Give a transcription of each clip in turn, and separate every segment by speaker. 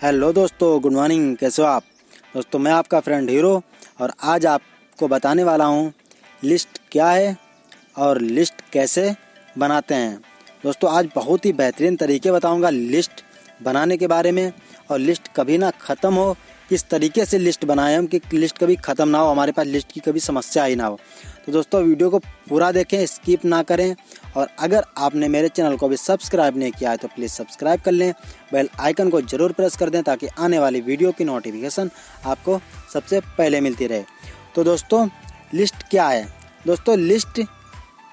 Speaker 1: Hello दोस्तों, good morning. कैसे हो आप दोस्तों? मैं आपका फ्रेंड हीरो और आज आपको बताने वाला हूँ लिस्ट क्या है और लिस्ट कैसे बनाते हैं। दोस्तों आज बहुत ही बेहतरीन तरीके बताऊँगा लिस्ट बनाने के बारे में, और लिस्ट कभी ना ख़त्म हो, किस तरीके से लिस्ट बनाएं हम कि लिस्ट कभी ख़त्म ना हो, हमारे पास लिस्ट की कभी समस्या ही ना हो। तो दोस्तों वीडियो को पूरा देखें, स्किप ना करें। और अगर आपने मेरे चैनल को अभी सब्सक्राइब नहीं किया है तो प्लीज़ सब्सक्राइब कर लें, बेल आइकन को ज़रूर प्रेस कर दें ताकि आने वाली वीडियो की नोटिफिकेशन आपको सबसे पहले मिलती रहे। तो दोस्तों लिस्ट क्या है? दोस्तों लिस्ट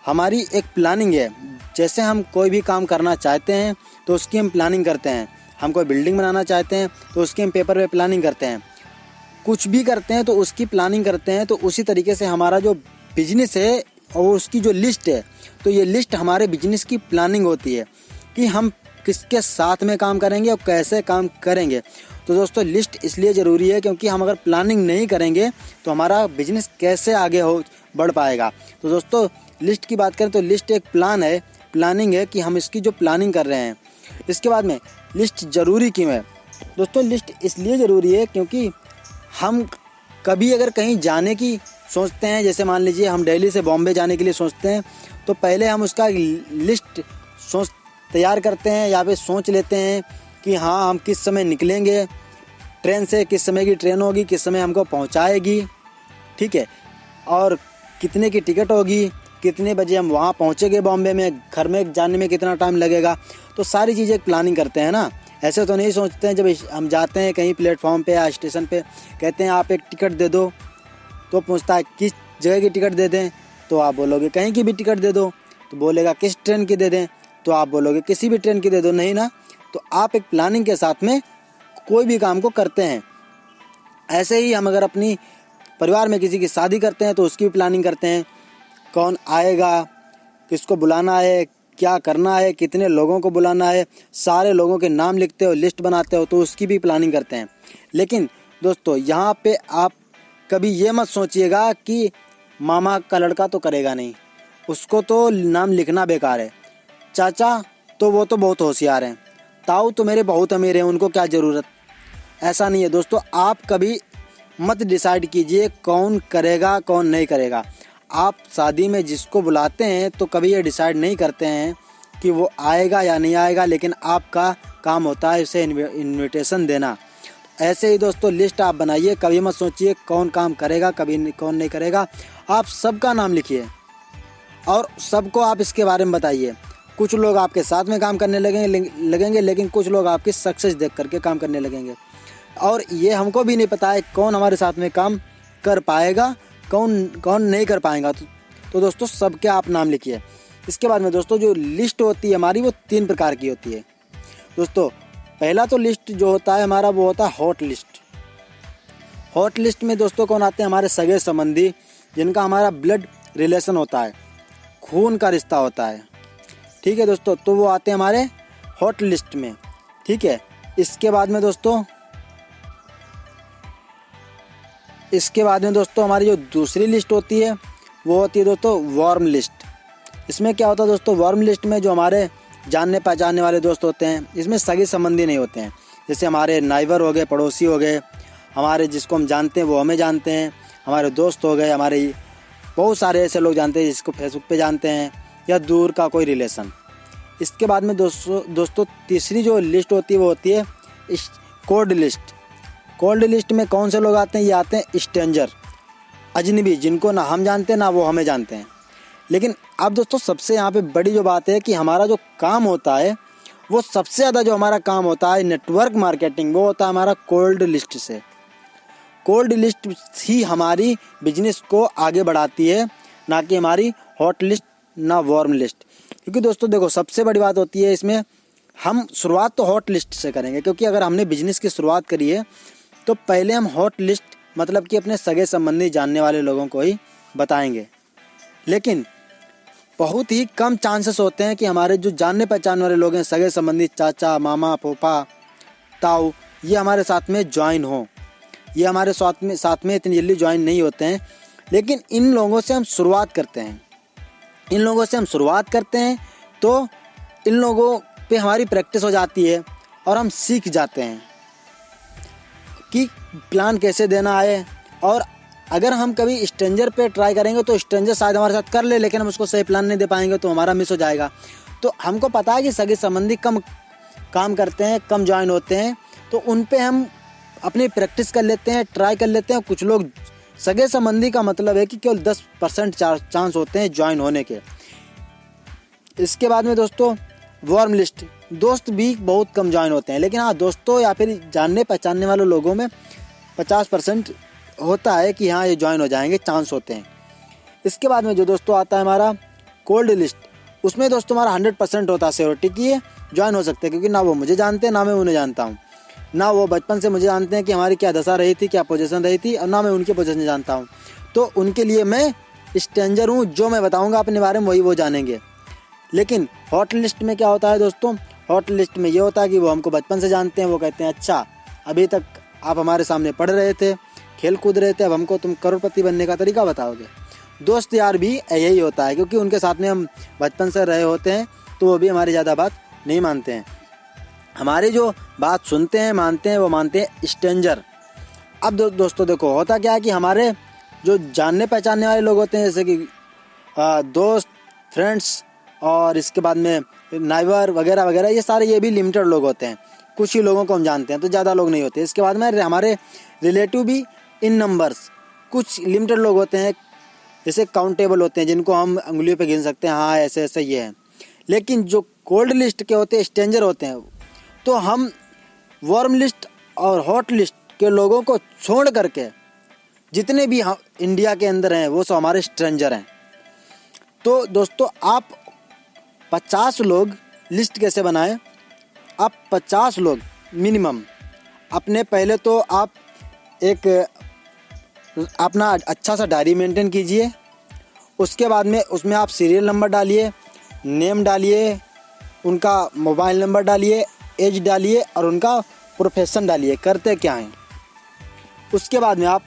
Speaker 1: हमारी एक प्लानिंग है। जैसे हम कोई भी काम करना चाहते हैं तो उसकी हम प्लानिंग करते हैं। हम कोई बिल्डिंग बनाना चाहते हैं तो उसकी हम पेपर पे प्लानिंग करते हैं। कुछ भी करते हैं तो उसकी प्लानिंग करते हैं। तो उसी तरीके से हमारा जो बिजनेस है और उसकी जो लिस्ट है, तो ये लिस्ट हमारे बिजनेस की प्लानिंग होती है कि हम किसके साथ में काम करेंगे और कैसे काम करेंगे। तो दोस्तों लिस्ट इसलिए ज़रूरी है क्योंकि हम अगर प्लानिंग नहीं करेंगे तो हमारा बिजनेस कैसे आगे बढ़ पाएगा। तो दोस्तों लिस्ट की बात करें तो लिस्ट एक प्लानिंग है कि हम इसकी जो प्लानिंग कर रहे हैं। इसके बाद में लिस्ट ज़रूरी क्यों है? दोस्तों लिस्ट इसलिए ज़रूरी है क्योंकि हम कभी अगर कहीं जाने की सोचते हैं, जैसे मान लीजिए हम दिल्ली से बॉम्बे जाने के लिए सोचते हैं, तो पहले हम उसका लिस्ट तैयार करते हैं या फिर सोच लेते हैं कि हाँ हम किस समय निकलेंगे ट्रेन से, किस समय की ट्रेन होगी, किस समय हमको पहुंचाएगी, ठीक है, और कितने की टिकट होगी, कितने बजे हम वहाँ पहुँचेंगे बॉम्बे में, घर में जाने में कितना टाइम लगेगा। तो सारी चीज़ें प्लानिंग करते हैं ना। ऐसे तो नहीं सोचते हैं जब हम जाते हैं कहीं प्लेटफॉर्म पे या स्टेशन पे, कहते हैं आप एक टिकट दे दो, तो पूछता है किस जगह की टिकट दे दें, तो आप बोलोगे कहीं की भी टिकट दे दो। तो बोलेगा किस ट्रेन की दे दें, तो आप बोलोगे किसी भी ट्रेन की दे दो। नहीं ना, तो आप एक प्लानिंग के साथ में कोई भी काम को करते हैं। ऐसे ही हम अगर अपनी परिवार में किसी की शादी करते हैं तो उसकी भी प्लानिंग करते हैं, कौन आएगा, किसको बुलाना है, क्या करना है, कितने लोगों को बुलाना है, सारे लोगों के नाम लिखते हो, लिस्ट बनाते हो, तो उसकी भी प्लानिंग करते हैं। लेकिन दोस्तों यहाँ पे आप कभी ये मत सोचिएगा कि मामा का लड़का तो करेगा नहीं, उसको तो नाम लिखना बेकार है, चाचा तो वो तो बहुत होशियार हैं, ताऊ तो मेरे बहुत अमीर हैं, उनको क्या ज़रूरत। ऐसा नहीं है दोस्तों, आप कभी मत डिसाइड कीजिए कौन करेगा कौन नहीं करेगा। आप शादी में जिसको बुलाते हैं तो कभी ये डिसाइड नहीं करते हैं कि वो आएगा या नहीं आएगा, लेकिन आपका काम होता है उसे इन्विटेशन देना। ऐसे ही दोस्तों लिस्ट आप बनाइए, कभी मत सोचिए कौन काम करेगा कभी कौन नहीं करेगा। आप सबका नाम लिखिए और सबको आप इसके बारे में बताइए। कुछ लोग आपके साथ में काम करने लगेंगे, लेकिन कुछ लोग आपकी सक्सेस देख करके काम करने लगेंगे। और ये हमको भी नहीं पता है कौन हमारे साथ में काम कर पाएगा, कौन नहीं कर पाएगा। तो दोस्तों सबके आप नाम लिखिए। इसके बाद में दोस्तों जो लिस्ट होती है हमारी वो 3 प्रकार की होती है। दोस्तों पहला तो लिस्ट जो होता है हमारा वो होता है हॉट लिस्ट। हॉट लिस्ट में दोस्तों कौन आते हैं? हमारे सगे संबंधी, जिनका हमारा ब्लड रिलेशन होता है, खून का रिश्ता होता है, ठीक है दोस्तों, तो वो आते हैं हमारे हॉट लिस्ट में, ठीक है। इसके बाद में दोस्तों हमारी जो दूसरी लिस्ट होती है वो होती है दोस्तों वार्म लिस्ट। इसमें क्या होता है दोस्तों? वार्म लिस्ट में जो हमारे जानने पहचानने वाले दोस्त होते हैं, इसमें सगे संबंधी नहीं होते हैं। जैसे हमारे नाइबर हो गए, पड़ोसी हो गए, हमारे जिसको हम जानते हैं वो हमें जानते हैं, हमारे दोस्त हो गए, हमारे बहुत सारे ऐसे लोग जानते हैं जिसको फेसबुक पे जानते हैं, या दूर का कोई रिलेशन। इसके बाद में दोस्तों तीसरी जो लिस्ट होती है वो होती है कोल्ड लिस्ट। कोल्ड लिस्ट में कौन से लोग आते हैं? ये आते हैं स्ट्रेंजर, अजनबी, जिनको ना हम जानते हैं ना वो हमें जानते हैं। लेकिन अब दोस्तों सबसे यहाँ पे बड़ी जो बात है कि हमारा जो काम होता है वो सबसे ज़्यादा जो हमारा काम होता है नेटवर्क मार्केटिंग, वो होता है हमारा कोल्ड लिस्ट से। कोल्ड लिस्ट ही हमारी बिजनेस को आगे बढ़ाती है, ना कि हमारी हॉट लिस्ट ना वार्म लिस्ट। क्योंकि दोस्तों देखो सबसे बड़ी बात होती है इसमें, हम शुरुआत तो हॉट लिस्ट से करेंगे, क्योंकि अगर हमने बिजनेस की शुरुआत करी है तो पहले हम हॉट लिस्ट मतलब कि अपने सगे संबंधी जानने वाले लोगों को ही बताएंगे। लेकिन बहुत ही कम चांसेस होते हैं कि हमारे जो जानने पहचानने वाले लोग हैं, सगे संबंधी, चाचा, मामा, फूफा, ताऊ, ये हमारे साथ में ज्वाइन हो। ये हमारे साथ में इतनी जल्दी ज्वाइन नहीं होते हैं। लेकिन इन लोगों से हम शुरुआत करते हैं, तो इन लोगों पे हमारी प्रैक्टिस हो जाती है और हम सीख जाते हैं। कि प्लान कैसे देना है। और अगर हम कभी स्ट्रेंजर पे ट्राई करेंगे तो स्ट्रेंजर शायद हमारे साथ कर ले, लेकिन हम उसको सही प्लान नहीं दे पाएंगे तो हमारा मिस हो जाएगा। तो हमको पता है कि सगे संबंधी कम काम करते हैं, कम ज्वाइन होते हैं, तो उन पे हम अपनी प्रैक्टिस कर लेते हैं, ट्राई कर लेते हैं। कुछ लोग सगे संबंधी का मतलब है कि केवल 10% चांस होते हैं ज्वाइन होने के। इसके बाद में दोस्तों वार्म लिस्ट, दोस्त भी बहुत कम ज्वाइन होते हैं, लेकिन हाँ दोस्तों या फिर जानने पहचानने वाले लोगों में 50% होता है कि हाँ ये ज्वाइन हो जाएंगे, चांस होते हैं। इसके बाद में जो दोस्तों आता है हमारा कोल्ड लिस्ट, उसमें दोस्तों हमारा 100% होता है श्योरिटी कि ये ज्वाइन हो सकते हैं, क्योंकि ना वो मुझे जानते हैं ना मैं उन्हें जानता हूँ, ना वो बचपन से मुझे जानते हैं कि हमारी क्या दशा रही थी, क्या पोजीशन रही थी, और ना मैं उनकी पोजीशन जानता हूँ। तो उनके लिए मैं स्ट्रेंजर हूँ, जो मैं बताऊँगा अपने बारे में वही वो जानेंगे। लेकिन हॉट लिस्ट में क्या होता है दोस्तों, हॉट लिस्ट में ये होता है कि वो हमको बचपन से जानते हैं, वो कहते हैं अच्छा अभी तक आप हमारे सामने पढ़ रहे थे, खेल कूद रहे थे, अब हमको तुम करोड़पति बनने का तरीका बताओगे। दोस्त यार भी यही होता है, क्योंकि उनके साथ में हम बचपन से रहे होते हैं, तो वो भी हमारी ज़्यादा बात नहीं मानते हैं, हमारी जो बात सुनते हैं मानते हैं, वो मानते हैं स्ट्रेंजर। अब दोस्तों देखो होता क्या है कि हमारे जो जानने पहचानने वाले लोग होते हैं, जैसे कि दोस्त, फ्रेंड्स, और इसके बाद में नाइबर वगैरह वगैरह, ये सारे ये भी लिमिटेड लोग होते हैं, कुछ ही लोगों को हम जानते हैं, तो ज़्यादा लोग नहीं होते। इसके बाद में हमारे रिलेटिव भी इन नंबर्स, कुछ लिमिटेड लोग होते हैं, जैसे काउंटेबल होते हैं, जिनको हम उंगलियों पे गिन सकते हैं, हाँ ऐसे ऐसे ये है। लेकिन जो कोल्ड लिस्ट के होते हैं, स्ट्रेंजर होते हैं, तो हम वार्म लिस्ट और हॉट लिस्ट के लोगों को छोड़ करके जितने भी इंडिया के अंदर हैं वो सब हमारे स्ट्रेंजर हैं। तो दोस्तों आप 50 लोग लिस्ट कैसे बनाएं, आप 50 लोग मिनिमम अपने, पहले तो आप एक अपना अच्छा सा डायरी मेंटेन कीजिए। उसके बाद में उसमें आप सीरियल नंबर डालिए, नेम डालिए, उनका मोबाइल नंबर डालिए, एज डालिए और उनका प्रोफेशन डालिए, करते क्या हैं। उसके बाद में आप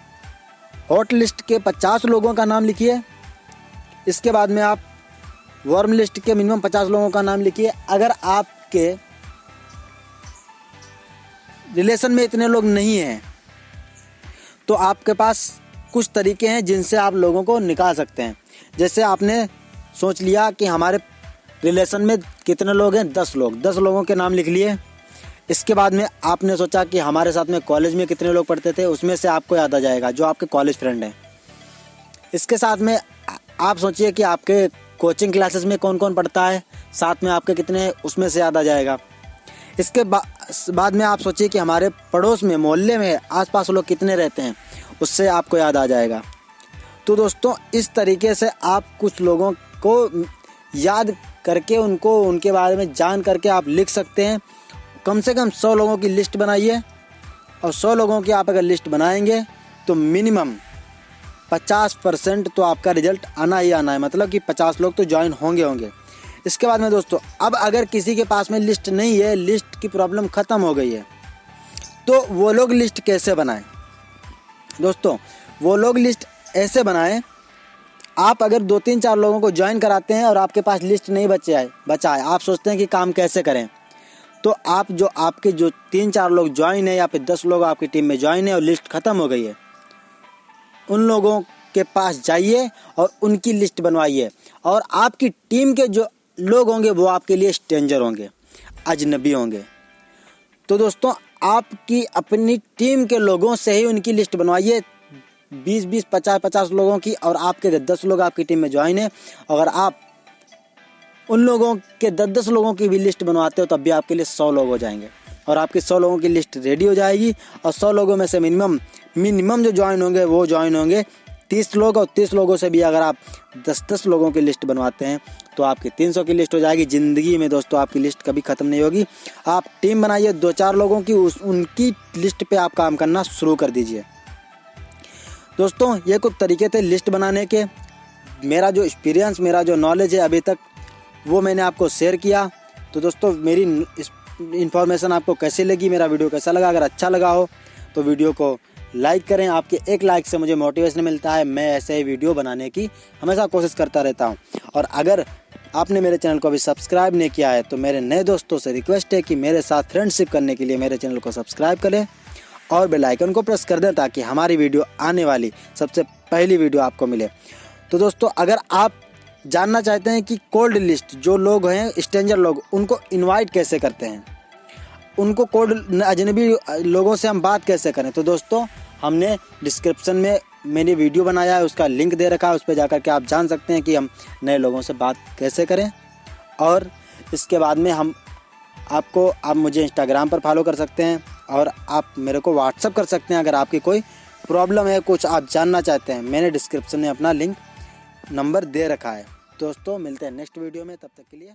Speaker 1: हॉट लिस्ट के 50 लोगों का नाम लिखिए। इसके बाद में आप वार्म लिस्ट के मिनिमम 50 लोगों का नाम लिखिए। अगर आपके रिलेशन में इतने लोग नहीं हैं तो आपके पास कुछ तरीके हैं जिनसे आप लोगों को निकाल सकते हैं। जैसे आपने सोच लिया कि हमारे रिलेशन में कितने लोग हैं, 10 लोग, 10 लोगों के नाम लिख लिए। इसके बाद में आपने सोचा कि हमारे साथ में कॉलेज में कितने लोग पढ़ते थे, उसमें से आपको याद आ जाएगा जो आपके कॉलेज फ्रेंड हैं। इसके साथ में आप सोचिए कि आपके कोचिंग क्लासेस में कौन कौन पढ़ता है, साथ में आपके कितने, उसमें से याद आ जाएगा। इसके बाद में आप सोचिए कि हमारे पड़ोस में, मोहल्ले में, आसपास लोग कितने रहते हैं, उससे आपको याद आ जाएगा। तो दोस्तों इस तरीके से आप कुछ लोगों को याद करके, उनको उनके बारे में जान करके आप लिख सकते हैं। कम से कम 100 लोगों की लिस्ट बनाइए, और 100 लोगों की आप अगर लिस्ट बनाएंगे तो मिनिमम 50% तो आपका रिजल्ट आना ही आना है, मतलब कि 50 लोग तो ज्वाइन होंगे। इसके बाद में दोस्तों अब अगर किसी के पास में लिस्ट नहीं है, लिस्ट की प्रॉब्लम ख़त्म हो गई है, तो वो लोग लिस्ट कैसे बनाएं दोस्तों, वो लोग लिस्ट ऐसे बनाएं, आप अगर 2-3-4 लोगों को ज्वाइन कराते हैं और आपके पास लिस्ट नहीं बचा है, आप सोचते हैं कि काम कैसे करें, तो आप आपके जो 3-4 लोग ज्वाइन है या फिर 10 लोग आपकी टीम में ज्वाइन है और लिस्ट ख़त्म हो गई है, उन लोगों के पास जाइए और उनकी लिस्ट बनवाइए। और आपकी टीम के जो लोग होंगे वो आपके लिए स्ट्रेंजर होंगे, अजनबी होंगे। तो दोस्तों आपकी अपनी टीम के लोगों से ही उनकी लिस्ट बनवाइए, 20-20, 50-50 लोगों की, और आपके 10 लोग आपकी टीम में ज्वाइन है। अगर आप उन लोगों के 10-10 लोगों की भी लिस्ट बनवाते हो तब भी आपके लिए 100 लोग हो जाएंगे, और आपकी 100 लोगों की लिस्ट रेडी हो जाएगी। और 100 लोगों में से मिनिमम जो ज्वाइन होंगे वो ज्वाइन होंगे 30 लोग, और 30 लोगों से भी अगर आप 10-10 लोगों की लिस्ट बनवाते हैं तो आपकी 300 की लिस्ट हो जाएगी। ज़िंदगी में दोस्तों आपकी लिस्ट कभी ख़त्म नहीं होगी। आप टीम बनाइए 2-4 लोगों की, उनकी लिस्ट पे आप काम करना शुरू कर दीजिए। दोस्तों ये कुछ तरीके थे लिस्ट बनाने के। मेरा जो एक्सपीरियंस, मेरा जो नॉलेज है अभी तक, वो मैंने आपको शेयर किया। तो दोस्तों मेरी इन्फॉर्मेशन आपको कैसी लगी, मेरा वीडियो कैसा लगा, अगर अच्छा लगा हो तो वीडियो को लाइक करें। आपके एक लाइक से मुझे मोटिवेशन मिलता है, मैं ऐसे ही वीडियो बनाने की हमेशा कोशिश करता रहता हूं। और अगर आपने मेरे चैनल को अभी सब्सक्राइब नहीं किया है तो मेरे नए दोस्तों से रिक्वेस्ट है कि मेरे साथ फ्रेंडशिप करने के लिए मेरे चैनल को सब्सक्राइब करें और बेल आइकन को प्रेस कर दें ताकि हमारी वीडियो आने वाली सबसे पहली वीडियो आपको मिले। तो दोस्तों, अगर आप जानना चाहते हैं कि कोल्ड लिस्ट जो लोग हैं, स्ट्रेंजर लोग, उनको इनवाइट कैसे करते हैं, उनको कोल्ड अजनबी लोगों से हम बात कैसे करें, तो दोस्तों हमने डिस्क्रिप्शन में मैंने वीडियो बनाया है, उसका लिंक दे रखा है, उस पर जाकर के आप जान सकते हैं कि हम नए लोगों से बात कैसे करें। और इसके बाद में आप मुझे इंस्टाग्राम पर फॉलो कर सकते हैं और आप मेरे को व्हाट्सअप कर सकते हैं अगर आपकी कोई प्रॉब्लम है, कुछ आप जानना चाहते हैं। मैंने डिस्क्रिप्शन में अपना लिंक नंबर दे रखा है। दोस्तों मिलते हैं नेक्स्ट वीडियो में, तब तक के लिए।